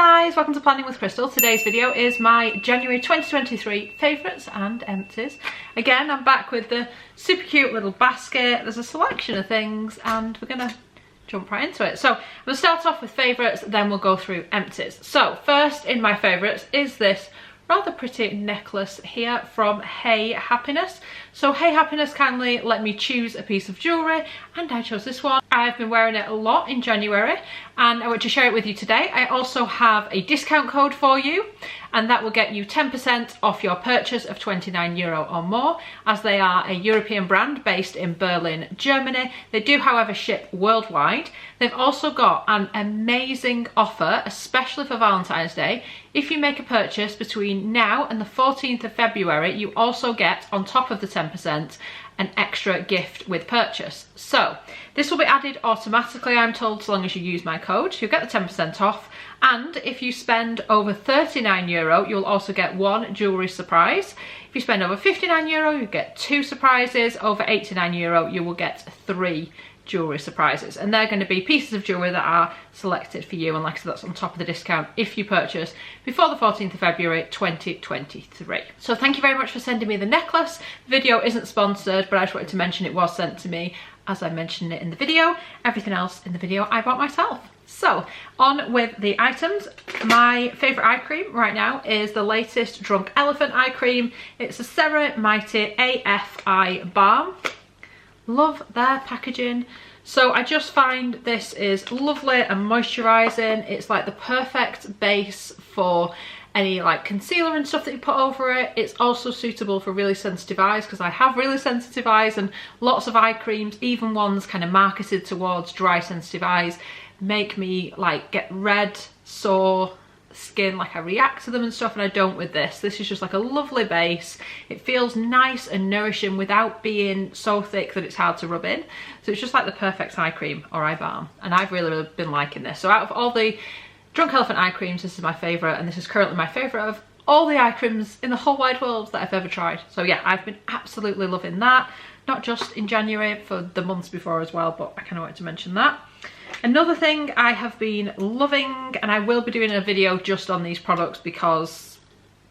guys, welcome to Planning with Crystal. Today's video is my January 2023 favourites and empties. Again, I'm back with the super cute little basket. There's a selection of things and we're gonna jump right into it. So we'll start off with favourites, then we'll go through empties. So first in my favourites is this rather pretty necklace here from Hey Happiness. So Hey Happiness kindly let me choose a piece of jewellery and I chose this one. I've been wearing it a lot in January and I want to share it with you today. I also have a discount code for you and that will get you 10% off your purchase of €29 or more, as they are a European brand based in Berlin, Germany. They do, however, ship worldwide. They've also got an amazing offer, especially for Valentine's Day. If you make a purchase between now and the 14th of February, you also get, on top of the 10%, an extra gift with purchase. So this will be added automatically, I'm told, so long as you use my code. You'll get the 10% off, and if you spend over €39, you'll also get one jewellery surprise. If you spend over €59, you get 2 surprises. Over €89, you will get 3 jewellery surprises, and they're going to be pieces of jewellery that are selected for you, and like I said, that's on top of the discount if you purchase before the 14th of February 2023. So thank you very much for sending me the necklace. The video isn't sponsored, but I just wanted to mention it was sent to me as I mentioned it in the video. Everything else in the video I bought myself. So on with the items. My favourite eye cream right now is the latest Drunk Elephant eye cream. It's a Ceramighty AFI balm. Love their packaging. So I just find this is lovely and moisturising. It's like the perfect base for any like concealer and stuff that you put over it. It's also suitable for really sensitive eyes, because I have really sensitive eyes, and lots of eye creams, even ones kind of marketed towards dry sensitive eyes, make me like get red, sore skin, like I react to them and stuff, and I don't with this. This is just like a lovely base. It feels nice and nourishing without being so thick that it's hard to rub in. So it's just like the perfect eye cream or eye balm, and I've really been liking this. So out of all the Drunk Elephant eye creams, this is my favourite, and this is currently my favourite of all the eye creams in the whole wide world that I've ever tried. So yeah, I've been absolutely loving that, not just in January, for the months before as well, but I kind of wanted to mention that. Another thing I have been loving, and I will be doing a video just on these products because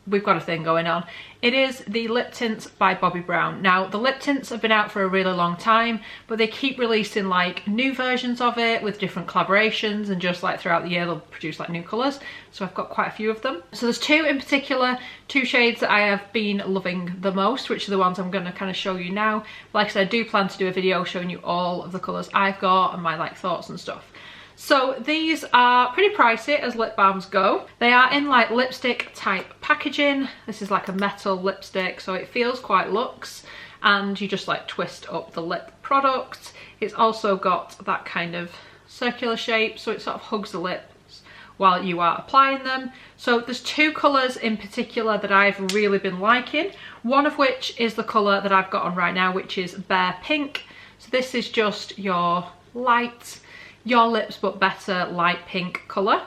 we've got a thing going on, it is the lip tints by Bobbi Brown. Now the lip tints have been out for a really long time, but they keep releasing like new versions of it with different collaborations, and just like throughout the year they'll produce like new colours. So I've got quite a few of them. So there's 2 in particular, 2 shades that I have been loving the most, which are the ones I'm going to kind of show you now. Like I said, I do plan to do a video showing you all of the colours I've got and my like thoughts and stuff. So these are pretty pricey as lip balms go. They are in like lipstick type packaging. This is like a metal lipstick, so it feels quite luxe, and you just like twist up the lip product. It's also got that kind of circular shape, so it sort of hugs the lips while you are applying them. So there's 2 colours in particular that I've really been liking, one of which is the colour that I've got on right now, which is Bare Pink. So this is just your light, your lips but better light pink colour,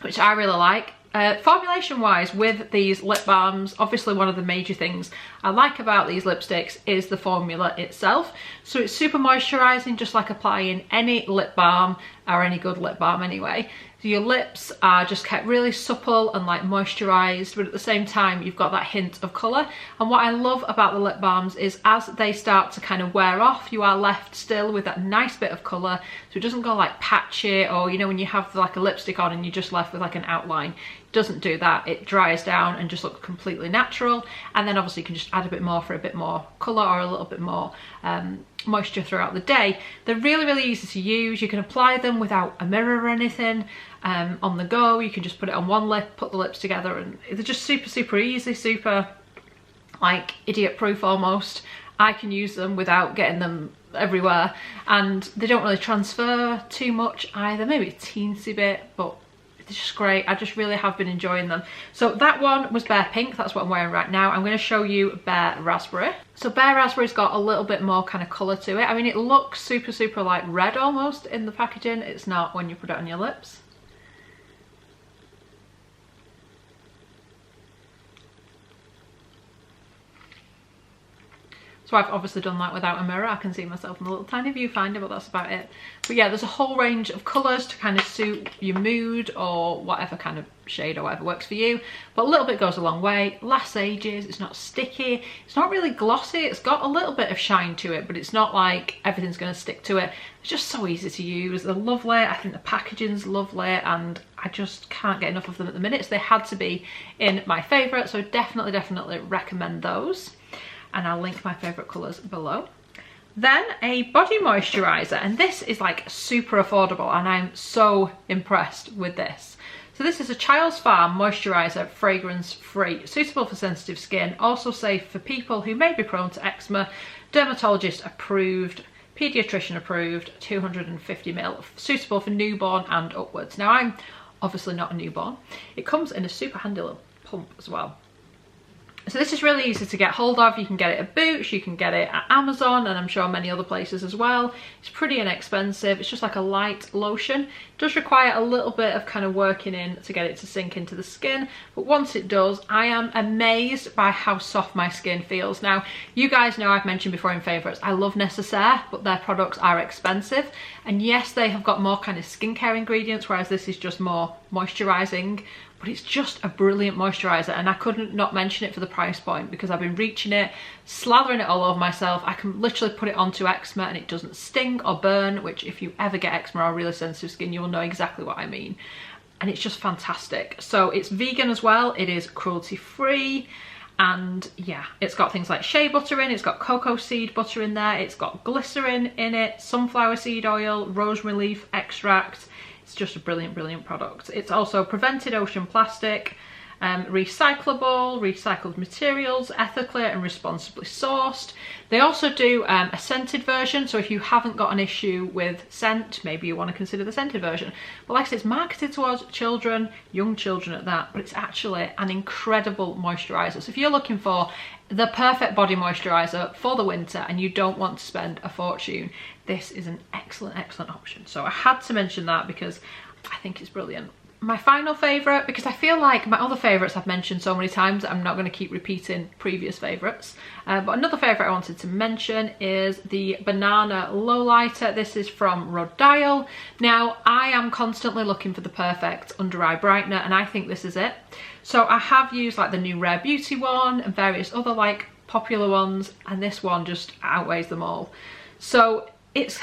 which I really like. Formulation wise with these lip balms, obviously one of the major things I like about these lipsticks is the formula itself. So it's super moisturising, just like applying any lip balm, or any good lip balm anyway. So your lips are just kept really supple and like moisturised, but at the same time you've got that hint of colour. And what I love about the lip balms is as they start to kind of wear off, you are left still with that nice bit of colour, so it doesn't go like patchy, or you know when you have like a lipstick on and you're just left with like an outline. It doesn't do that. It dries down and just looks completely natural, and then obviously you can just add a bit more for a bit more colour or a little bit more moisture throughout the day. They're really easy to use. You can apply them without a mirror or anything. On the go, you can just put it on one lip, put the lips together, and they're just super easy, super like idiot proof almost. I can use them without getting them everywhere, and they don't really transfer too much either, maybe a teensy bit, but it's just great. I just really have been enjoying them. So that one was Bare Pink, that's what I'm wearing right now. I'm going to show you Bare Raspberry. So Bare Raspberry's got a little bit more kind of colour to it. I mean, it looks super like red almost in the packaging. It's not when you put it on your lips. So I've obviously done that without a mirror. I can see myself in a little tiny viewfinder, but that's about it. But yeah, there's a whole range of colours to kind of suit your mood or whatever kind of shade or whatever works for you. But a little bit goes a long way. Lasts ages, it's not sticky, it's not really glossy, it's got a little bit of shine to it, but it's not like everything's going to stick to it. It's just so easy to use. They're lovely. I think the packaging's lovely and I just can't get enough of them at the minute. So they had to be in my favourite. So definitely recommend those. And I'll link my favourite colours below. Then a body moisturiser, and this is like super affordable and I'm so impressed with this. So this is a Child's Farm moisturiser, fragrance free, suitable for sensitive skin, also safe for people who may be prone to eczema, dermatologist approved, paediatrician approved, 250ml, suitable for newborn and upwards. Now I'm obviously not a newborn. It comes in a super handy little pump as well. So this is really easy to get hold of. You can get it at Boots, you can get it at Amazon, and I'm sure many other places as well. It's pretty inexpensive. It's just like a light lotion. It does require a little bit of kind of working in to get it to sink into the skin, but once it does, I am amazed by how soft my skin feels. Now, you guys know I've mentioned before in favourites, I love Necessaire, but their products are expensive. And yes, they have got more kind of skincare ingredients, whereas this is just more moisturising. But it's just a brilliant moisturiser and I couldn't not mention it for the price point because I've been reaching it, slathering it all over myself. I can literally put it onto eczema and it doesn't sting or burn, which if you ever get eczema or really sensitive skin, you will know exactly what I mean. And it's just fantastic. So it's vegan as well, it is cruelty free. And yeah, it's got things like shea butter in, it's got cocoa seed butter in there, it's got glycerin in it, sunflower seed oil, rosemary leaf extract. It's just a brilliant product. It's also prevented ocean plastic, recycled materials, ethically and responsibly sourced. They also do a scented version, so if you haven't got an issue with scent, maybe you want to consider the scented version. But like I said, it's marketed towards children, young children at that, but it's actually an incredible moisturiser. So if you're looking for the perfect body moisturiser for the winter and you don't want to spend a fortune, this is an excellent option. So I had to mention that because I think it's brilliant. My final favourite, because I feel like my other favourites I've mentioned so many times, I'm not going to keep repeating previous favourites. But another favourite I wanted to mention is the Banana Lowlighter. This is from Rodial. Now, I am constantly looking for the perfect under eye brightener, and I think this is it. So I have used like the new Rare Beauty one and various other like popular ones, and this one just outweighs them all. So it's...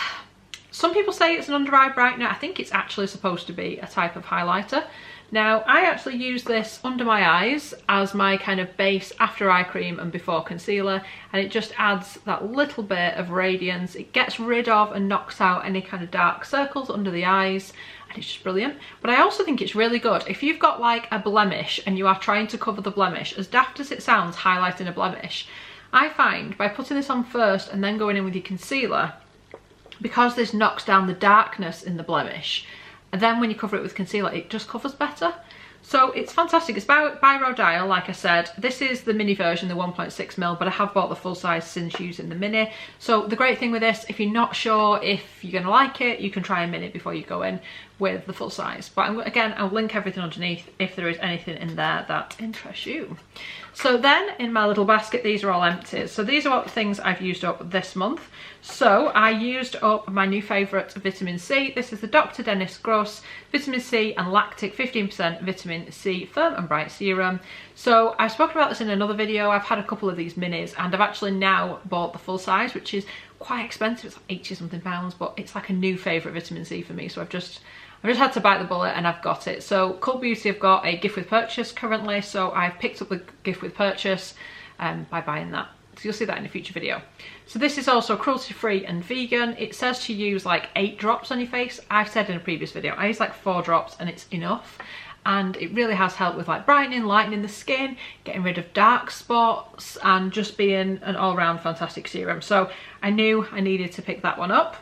Some people say it's an under eye brightener. I think it's actually supposed to be a type of highlighter. Now, I actually use this under my eyes as my kind of base after eye cream and before concealer, and it just adds that little bit of radiance. It gets rid of and knocks out any kind of dark circles under the eyes, and it's just brilliant. But I also think it's really good if you've got like a blemish and you are trying to cover the blemish, as daft as it sounds, highlighting a blemish. I find by putting this on first and then going in with your concealer, because this knocks down the darkness in the blemish, and then when you cover it with concealer, it just covers better. So it's fantastic. It's by Rodial, like I said. This is the mini version, the 1.6ml, but I have bought the full size since using the mini. So the great thing with this, if you're not sure if you're gonna like it, you can try a mini before you go in with the full size. But again, I'll link everything underneath if there is anything in there that interests you. So then in my little basket, these are all empties. So these are all the things I've used up this month. So I used up my new favourite, vitamin C. This is the Dr. Dennis Gross Vitamin C and Lactic 15% Vitamin C Firm and Bright Serum. So I've spoken about this in another video. I've had a couple of these minis and I've actually now bought the full size, which is quite expensive. It's like 80 something pounds, but it's like a new favourite vitamin C for me. So I've just had to bite the bullet and I've got it. So Cult Beauty have got a gift with purchase currently, so I've picked up the gift with purchase by buying that. So you'll see that in a future video. So this is also cruelty free and vegan. It says to use like 8 drops on your face. I've said in a previous video, I use like 4 drops and it's enough. And it really has helped with like brightening, lightening the skin, getting rid of dark spots, and just being an all-round fantastic serum. So I knew I needed to pick that one up.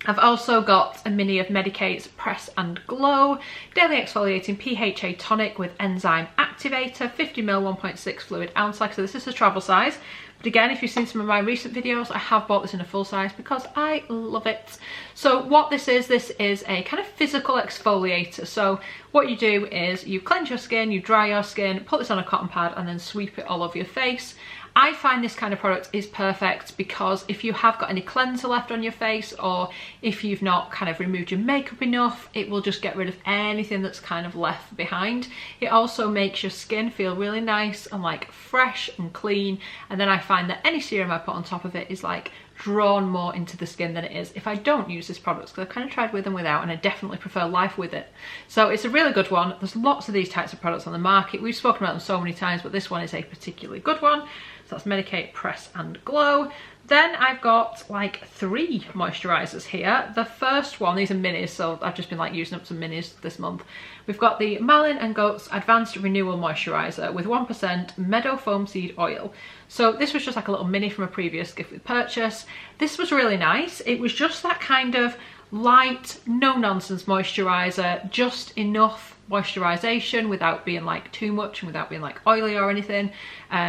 I've also got a mini of Medicate's Press and Glow Daily Exfoliating PHA Tonic with Enzyme Activator, 50ml 1.6 fluid ounce. Like I said, this is a travel size. But again, if you've seen some of my recent videos, I have bought this in a full size because I love it. So what this is a kind of physical exfoliator. So what you do is you cleanse your skin, you dry your skin, put this on a cotton pad and then sweep it all over your face. I find this kind of product is perfect because if you have got any cleanser left on your face, or if you've not kind of removed your makeup enough, it will just get rid of anything that's kind of left behind. It also makes your skin feel really nice and like fresh and clean, and then I find that any serum I put on top of it is like drawn more into the skin than it is if I don't use this product, because I've kind of tried with and without, and I definitely prefer Life with it. So it's a really good one. There's lots of these types of products on the market. We've spoken about them so many times, but this one is a particularly good one. So that's Medicate, Press and Glow. Then I've got like 3 moisturisers here. The first one, these are minis, so I've just been like using up some minis this month. We've got the Malin & Goetz Advanced Renewal Moisturiser with 1% Meadow Foam Seed Oil. So this was just like a little mini from a previous gift with purchase. This was really nice. It was just that kind of light, no nonsense moisturiser, just enough moisturisation without being like too much and without being like oily or anything.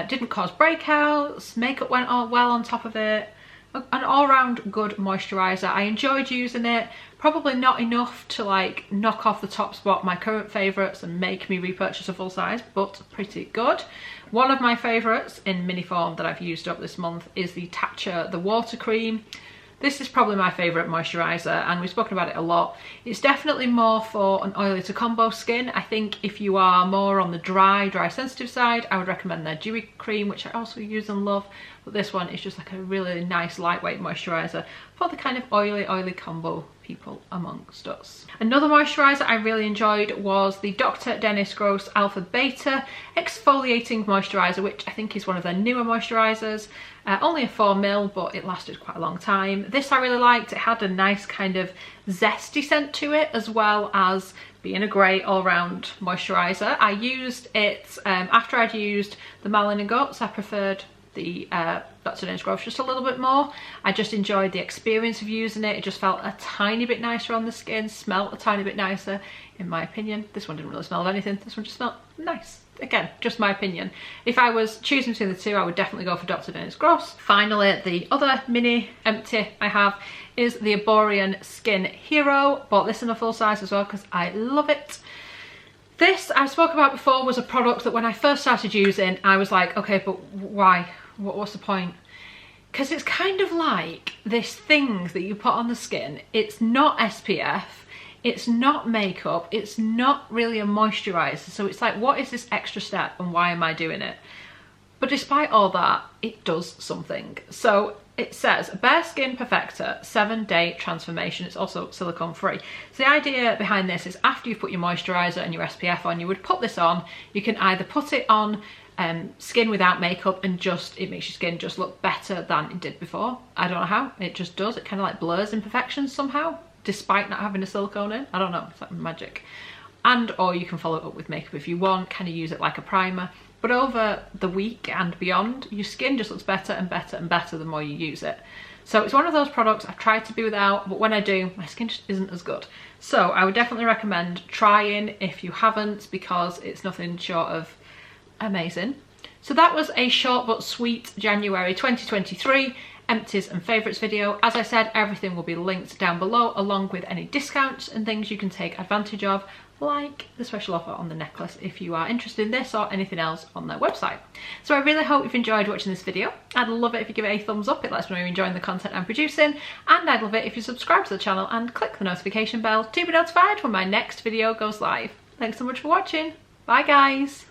Didn't cause breakouts, makeup went all well on top of it. An all-round good moisturiser. I enjoyed using it, probably not enough to like knock off the top spot my current favourites and make me repurchase a full size, but pretty good. One of my favourites in mini form that I've used up this month is the Tatcha The Water Cream. This is probably my favourite moisturiser, and we've spoken about it a lot. It's definitely more for an oily to combo skin. I think if you are more on the dry sensitive side, I would recommend their Dewy Cream, which I also use and love. But this one is just like a really nice lightweight moisturiser for the kind of oily combo people amongst us. Another moisturiser I really enjoyed was the Dr. Dennis Gross Alpha Beta Exfoliating Moisturiser, which I think is one of their newer moisturisers. Only a 4ml, but it lasted quite a long time. This I really liked. It had a nice kind of zesty scent to it, as well as being a great all-round moisturiser. I used it after I'd used the Malin & Goetz. I preferred the Dr. Dennis Gross just a little bit more. I just enjoyed the experience of using it. It just felt a tiny bit nicer on the skin, smelled a tiny bit nicer in my opinion. This one didn't really smell of anything. This one just smelled nice. Again, just my opinion. If I was choosing between the two, I would definitely go for Dr. Dennis Gross. Finally, the other mini empty I have is the Arborian Skin Hero. Bought this in a full size as well because I love it. This, I spoke about before, was a product that when I first started using, I was like, okay, but why? What's the point? Because it's kind of like this thing that you put on the skin. It's not SPF. It's not makeup, it's not really a moisturiser, so it's like, what is this extra step and why am I doing it? But despite all that, it does something. So it says, Bare Skin Perfector 7-day transformation. It's also silicone free. So the idea behind this is after you've put your moisturiser and your SPF on, you would put this on. You can either put it on skin without makeup and it makes your skin just look better than it did before. I don't know how, it just does. It kind of like blurs imperfections somehow, despite not having a silicone in. I don't know, it's like magic. And or you can follow it up with makeup if you want, kind of use it like a primer. But over the week and beyond, your skin just looks better and better and better the more you use it. So it's one of those products I've tried to be without, but when I do, my skin just isn't as good. So I would definitely recommend trying if you haven't, because it's nothing short of amazing. So that was a short but sweet January 2023 empties and favourites video. As I said, everything will be linked down below, along with any discounts and things you can take advantage of, like the special offer on the necklace if you are interested in this or anything else on their website. So I really hope you've enjoyed watching this video. I'd love it if you give it a thumbs up. It lets me know you're enjoying the content I'm producing, and I'd love it if you subscribe to the channel and click the notification bell to be notified when my next video goes live. Thanks so much for watching. Bye guys.